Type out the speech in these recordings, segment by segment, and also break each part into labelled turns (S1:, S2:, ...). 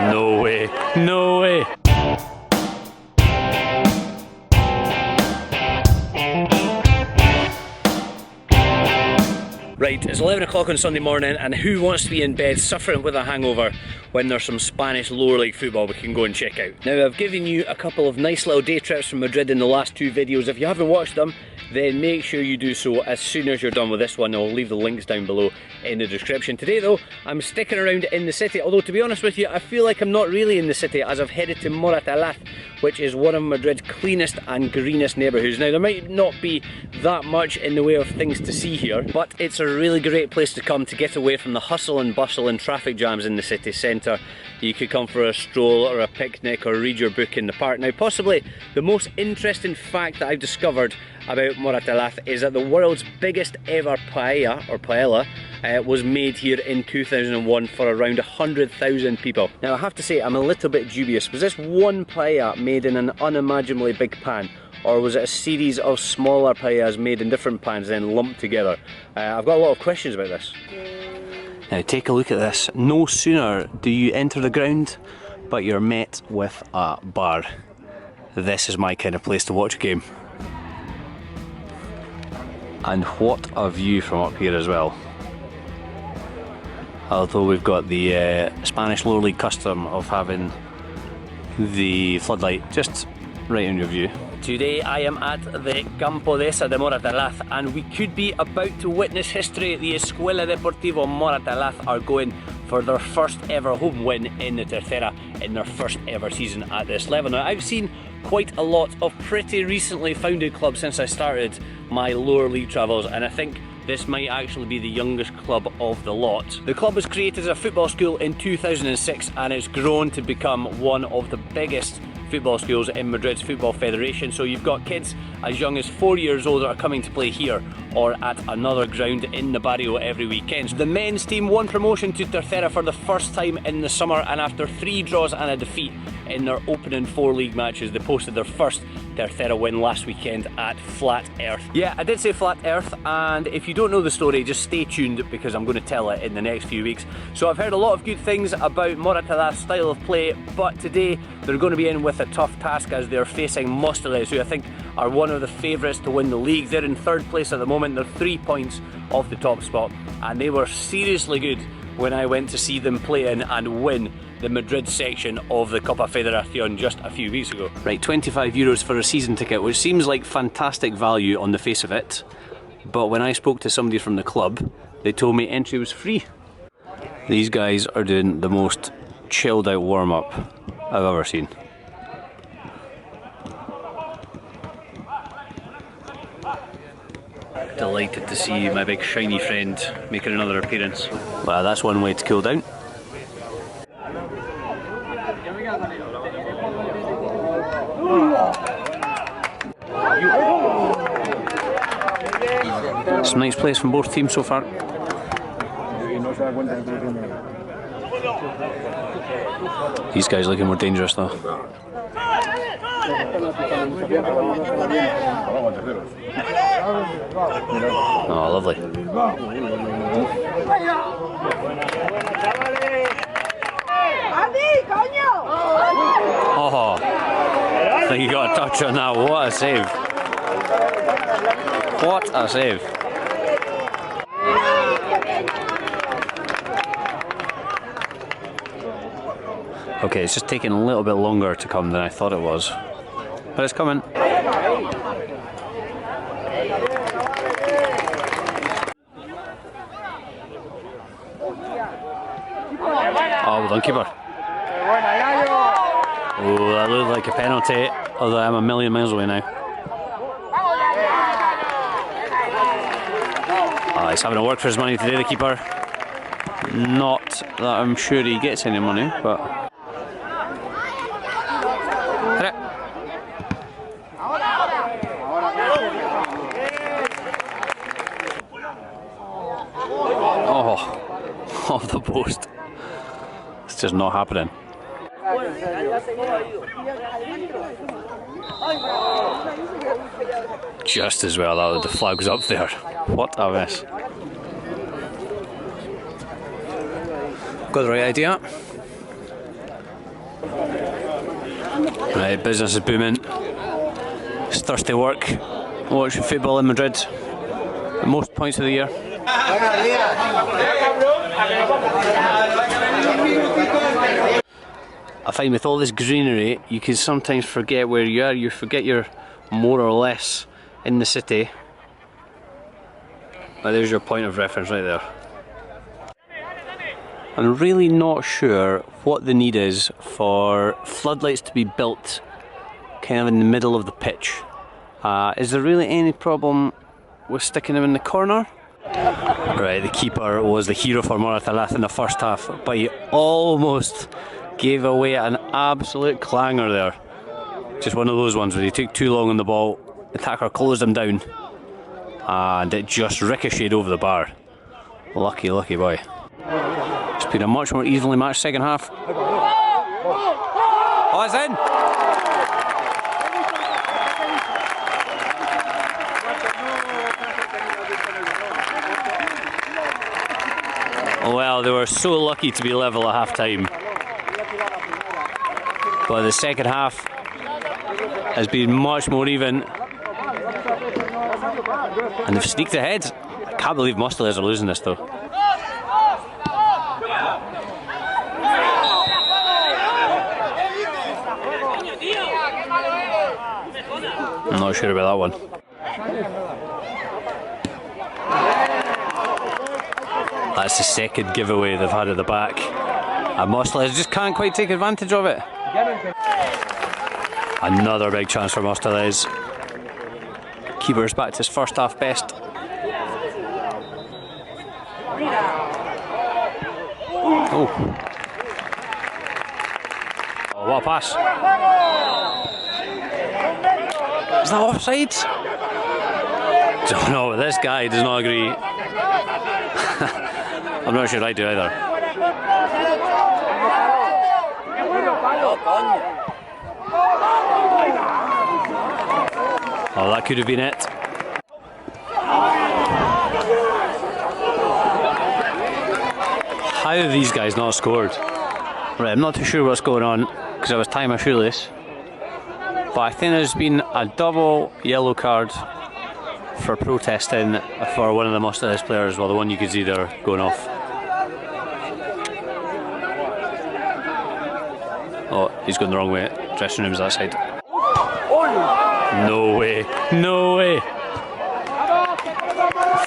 S1: No way. No way. Right, it's 11 o'clock on Sunday morning, and who wants to be in bed suffering with a hangover when there's some Spanish lower league football we can go and check out? Now, I've given you a couple of nice little day trips from Madrid in the last 2 videos. If you haven't watched them, then make sure you do so as soon as you're done with this one. I'll leave the links down below in the description. Today though, I'm sticking around in the city, although to be honest with you, I feel like I'm not really in the city, as I've headed to Moratalaz, which is one of Madrid's cleanest and greenest neighbourhoods. Now, there might not be that much in the way of things to see here, but it's a really great place to come to get away from the hustle and bustle and traffic jams in the city centre. You could come for a stroll or a picnic or read your book in the park. Now, possibly the most interesting fact that I've discovered about Moratalaz is that the world's biggest ever paella, or paella, was made here in 2001 for around 100,000 people. Now, I have to say, I'm a little bit dubious. Was this one paella made in an unimaginably big pan, or was it a series of smaller paellas made in different pans then lumped together? I've got a lot of questions about this. Now, take a look at this. No sooner do you enter the ground, but you're met with a bar. This is my kind of place to watch a game. And what a view from up here as well. Although we've got the Spanish lower league custom of having the floodlight just right in your view. Today I am at the Campo de Moratalaz, and we could be about to witness history. The Escuela Deportivo Moratalaz are going for their first ever home win in the Tercera in their first ever season at this level. Now, I've seen quite a lot of pretty recently founded clubs since I started my lower league travels, and I think this might actually be the youngest club of the lot. The club was created as a football school in 2006, and it's grown to become one of the biggest football schools in Madrid's Football Federation. So you've got kids as young as 4 years old that are coming to play here or at another ground in the barrio every weekend. The men's team won promotion to Tercera for the first time in the summer, and after 3 draws and a defeat in their opening 4 league matches, they posted their first Tercera win last weekend at Flat Earth. Yeah, I did say Flat Earth, and if you don't know the story, just stay tuned because I'm going to tell it in the next few weeks. So I've heard a lot of good things about Moratalaz's style of play, but today they're going to be in with a tough task as they're facing Móstoles, who I think are one of the favourites to win the league. They're in 3rd place at the moment. They're 3 points off the top spot, and they were seriously good when I went to see them play in and win the Madrid section of the Copa Federación just a few weeks ago. Right, 25 euros for a season ticket, which seems like fantastic value on the face of it, but when I spoke to somebody from the club, they told me entry was free. These guys are doing the most chilled out warm-up I've ever seen. Delighted to see my big shiny friend making another appearance. Well, that's one way to cool down. It's a nice place from both teams so far. These guys looking more dangerous though. Oh, lovely. Oh, I think you got a touch on that. What a save. What a save. Okay, it's just taking a little bit longer to come than I thought it was, but it's coming. Oh, well done, keeper. Oh, that looked like a penalty, although I'm a million miles away now. Oh, he's having to work for his money today, the keeper. Not that I'm sure he gets any money, but... Oh, off the post. It's just not happening. Just as well that the flag was up there. What a mess. Got the right idea. Right, business is booming. It's thirsty work. Watching football in Madrid. The most points of the year. I find with all this greenery, you can sometimes forget where you are. You forget you're more or less in the city. But there's your point of reference right there. I'm really not sure what the need is for floodlights to be built kind of in the middle of the pitch. Is there really any problem with sticking them in the corner? Right, the keeper was the hero for Moratalaz in the first half, but he almost gave away an absolute clanger there. Just one of those ones where he took too long on the ball, the attacker closed him down, and it just ricocheted over the bar. Lucky boy. It's been a much more evenly matched second half. Oh, it's in! Well, they were so lucky to be level at half time. But the second half has been much more even. And they've sneaked ahead. I can't believe Moratalaz are losing this though. I'm not sure about that one. That's the second giveaway they've had at the back. And Moratalaz just can't quite take advantage of it. Another big chance for Moratalaz. Keeper's back to his first half best. Oh, what a pass. Is that offside? Don't know, this guy does not agree. I'm not sure I do either. Oh, that could have been it. How have these guys not scored? Right, I'm not too sure what's going on because I was tying my shoelace. But I think there's been a double yellow card for protesting for one of the Moratalaz players. Well, the one you can see there going off. Oh, he's going the wrong way. Dressing room's that side. No way, no way.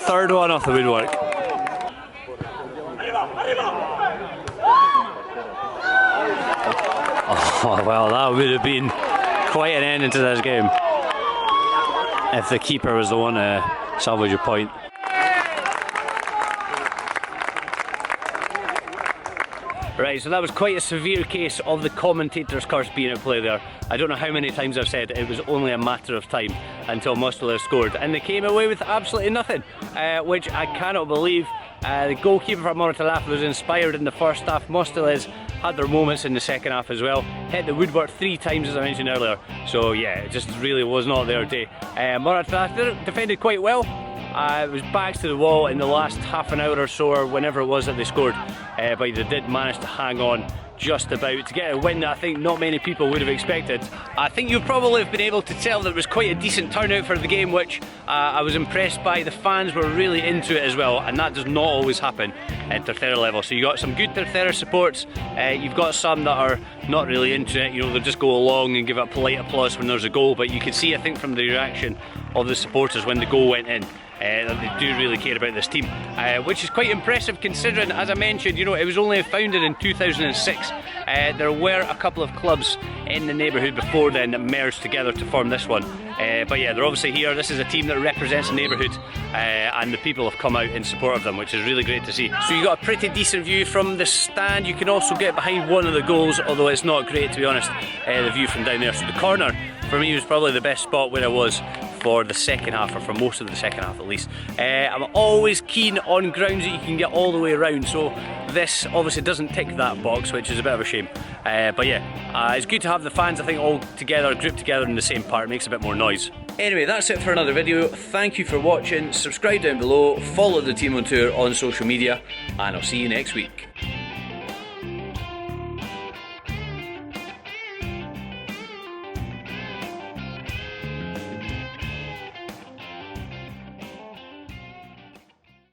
S1: Third one off the woodwork. Oh, well, that would have been quite an end into this game if the keeper was the one to salvage a point. Right, so that was quite a severe case of the commentator's curse being at play there. I don't know how many times I've said it was only a matter of time until Moratalaz scored, and they came away with absolutely nothing, which I cannot believe. The goalkeeper for Moratalaz was inspired in the first half. Moratalaz had their moments in the second half as well. Hit the woodwork 3 times as I mentioned earlier. So yeah, it just really was not their day. Moratalaz defended quite well. It was backs to the wall in the last half an hour or so, or whenever it was that they scored. But they did manage to hang on just about to get a win that I think not many people would have expected. I think you probably have been able to tell that it was quite a decent turnout for the game, which I was impressed by. The fans were really into it as well, and that does not always happen at Tercera level. So you got some good Tercera supports, you've got some that are not really into it, you know, they'll just go along and give it polite applause when there's a goal, but you could see, I think, from the reaction of the supporters when the goal went in, that they do really care about this team, which is quite impressive considering, as I mentioned, you know, it was only founded in 2006. There were a couple of clubs in the neighbourhood before then that merged together to form this one. But yeah, they're obviously here. This is a team that represents the neighbourhood, and the people have come out in support of them, which is really great to see. So you got a pretty decent view from the stand. You can also get behind one of the goals, although it's not great to be honest, the view from down there. So the corner for me was probably the best spot where I was for the second half, or for most of the second half at least. I'm always keen on grounds that you can get all the way around, so this obviously doesn't tick that box, which is a bit of a shame. But yeah, it's good to have the fans, I think, all together, grouped together in the same part. It makes a bit more noise. Anyway, that's it for another video. Thank you for watching. Subscribe down below, follow the team on tour on social media, and I'll see you next week.